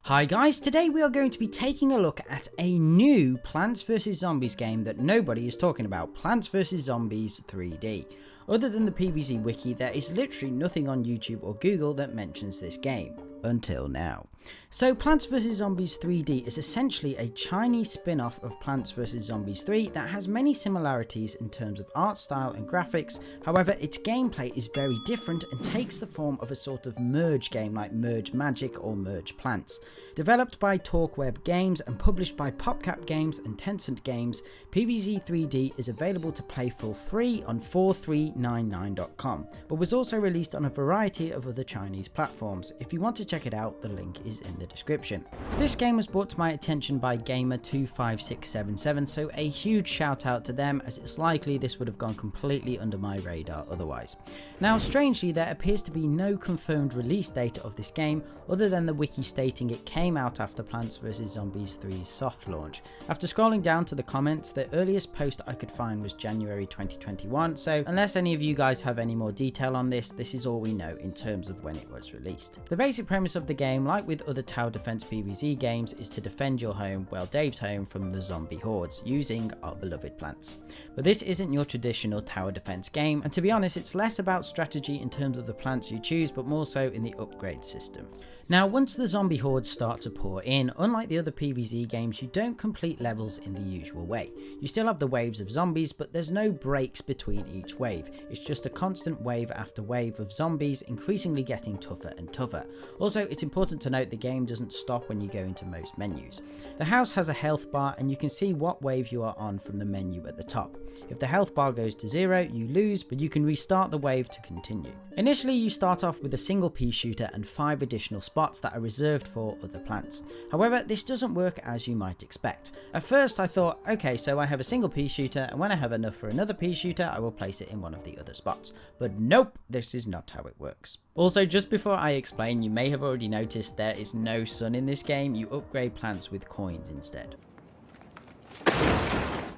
Hi guys, today we are going to be taking a look at a new Plants vs Zombies game that nobody is talking about, Plants vs Zombies 3D. Other than the PvZ Wiki, there is literally nothing on YouTube or Google that mentions this game, until now. So Plants vs Zombies 3D is essentially a Chinese spin-off of Plants vs Zombies 3 that has many similarities in terms of art style and graphics. However, its gameplay is very different and takes the form of a sort of merge game like Merge Magic or Merge Plants. Developed by TalkWeb Games and published by PopCap Games and Tencent Games, PvZ3D is available to play for free on 4399.com, but was also released on a variety of other Chinese platforms. If you want to check it out, the link is in the description. This game was brought to my attention by Gamer25677, so a huge shout out to them, as it's likely this would have gone completely under my radar otherwise. Now strangely, there appears to be no confirmed release date of this game other than the wiki stating it came out after Plants vs Zombies 3's soft launch. After scrolling down to the comments, the earliest post I could find was January 2021, so unless any of you guys have any more detail on this, this is all we know in terms of when it was released. The basic premise of the game, like with other tower defense PvZ games, is to defend your home, well Dave's home, from the zombie hordes using our beloved plants. But this isn't your traditional tower defense game, and to be honest it's less about strategy in terms of the plants you choose but more so in the upgrade system. Now once the zombie hordes start to pour in, unlike the other PvZ games, you don't complete levels in the usual way. You still have the waves of zombies, but there's no breaks between each wave. It's just a constant wave after wave of zombies, increasingly getting tougher and tougher. Also, it's important to note the game doesn't stop when you go into most menus. The house has a health bar and you can see what wave you are on from the menu at the top. If the health bar goes to 0, you lose, but you can restart the wave to continue. Initially you start off with a single pea shooter and 5 additional spots that are reserved for other plants. However, this doesn't work as you might expect. At first I thought, okay, so I have a single pea shooter, and when I have enough for another pea shooter I will place it in one of the other spots. But nope, this is not how it works. Also, just before I explain, you may have already noticed there is no sun in this game. You upgrade plants with coins instead.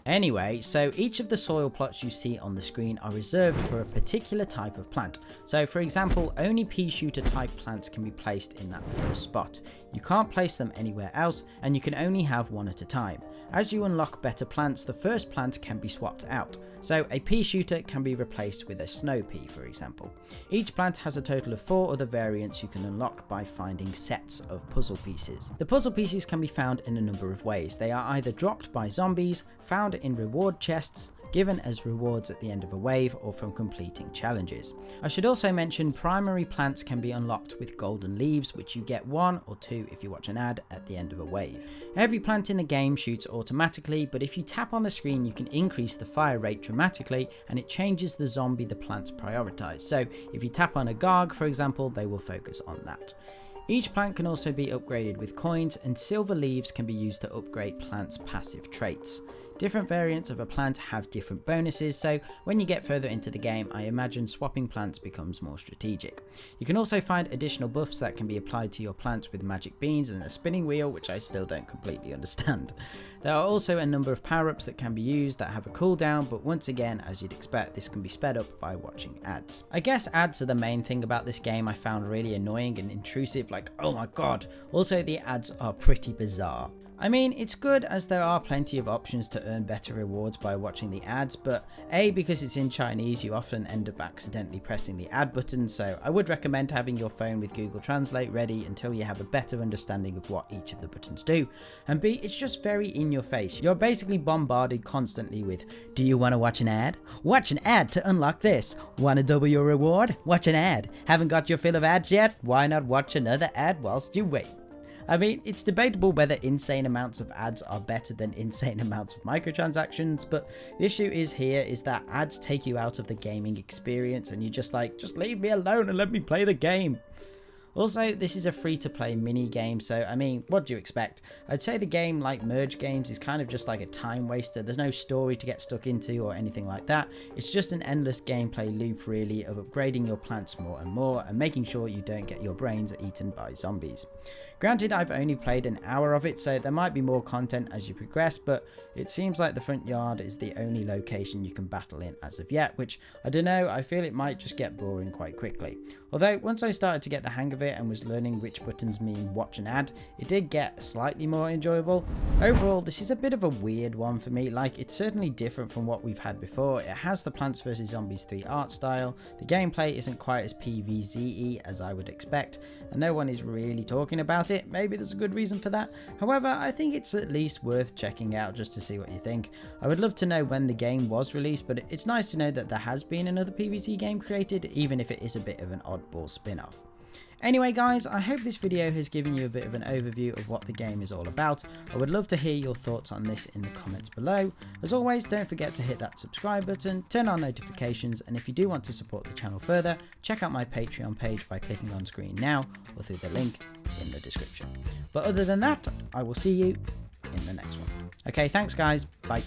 Anyway, so each of the soil plots you see on the screen are reserved for a particular type of plant. So for example, only pea shooter type plants can be placed in that first spot. You can't place them anywhere else, and you can only have one at a time. As you unlock better plants, the first plant can be swapped out. So a pea shooter can be replaced with a snow pea, for example. Each plant has a total of 4 other variants you can unlock by finding sets of puzzle pieces. The puzzle pieces can be found in a number of ways. They are either dropped by zombies, found in reward chests, given as rewards at the end of a wave, or from completing challenges. I should also mention primary plants can be unlocked with golden leaves, which you get 1 or 2 if you watch an ad at the end of a wave. Every plant in the game shoots automatically, but if you tap on the screen you can increase the fire rate dramatically, and it changes the zombie the plants prioritize. So if you tap on a garg, for example, they will focus on that. Each plant can also be upgraded with coins, and silver leaves can be used to upgrade plants' passive traits. Different variants of a plant have different bonuses, so when you get further into the game, I imagine swapping plants becomes more strategic. You can also find additional buffs that can be applied to your plants with magic beans and a spinning wheel, which I still don't completely understand. There are also a number of power-ups that can be used that have a cooldown, but once again, as you'd expect, this can be sped up by watching ads. I guess ads are the main thing about this game I found really annoying and intrusive, like oh my god. Also, the ads are pretty bizarre. I mean, it's good as there are plenty of options to earn better rewards by watching the ads, but A, because it's in Chinese, you often end up accidentally pressing the ad button, so I would recommend having your phone with Google Translate ready until you have a better understanding of what each of the buttons do. And B, it's just very in your face. You're basically bombarded constantly with, do you want to watch an ad? Watch an ad to unlock this. Want to double your reward? Watch an ad. Haven't got your fill of ads yet? Why not watch another ad whilst you wait? I mean, it's debatable whether insane amounts of ads are better than insane amounts of microtransactions, but the issue is that ads take you out of the gaming experience and you're just like, just leave me alone and let me play the game. Also, this is a free-to-play mini-game, so I mean, what do you expect? I'd say the game, like merge games, is kind of just like a time waster. There's no story to get stuck into or anything like that. It's just an endless gameplay loop, really, of upgrading your plants more and more and making sure you don't get your brains eaten by zombies. Granted, I've only played an hour of it, so there might be more content as you progress, but it seems like the front yard is the only location you can battle in as of yet, which I don't know, I feel it might just get boring quite quickly. Although once I started to get the hang of it and was learning which buttons mean watch and add, it did get slightly more enjoyable. Overall, this is a bit of a weird one for me. Like, it's certainly different from what we've had before. It has the Plants vs Zombies 3 art style, the gameplay isn't quite as PvZ-y as I would expect, and no one is really talking about it. Maybe there's a good reason for that. However, I think it's at least worth checking out just to see what you think. I would love to know when the game was released, but it's nice to know that there has been another PvZ game created, even if it is a bit of an oddball spin-off. Anyway guys, I hope this video has given you a bit of an overview of what the game is all about. I would love to hear your thoughts on this in the comments below. As always, don't forget to hit that subscribe button, turn on notifications, and if you do want to support the channel further, check out my Patreon page by clicking on screen now or through the link in the description. But other than that, I will see you in the next one. Okay, thanks guys, bye.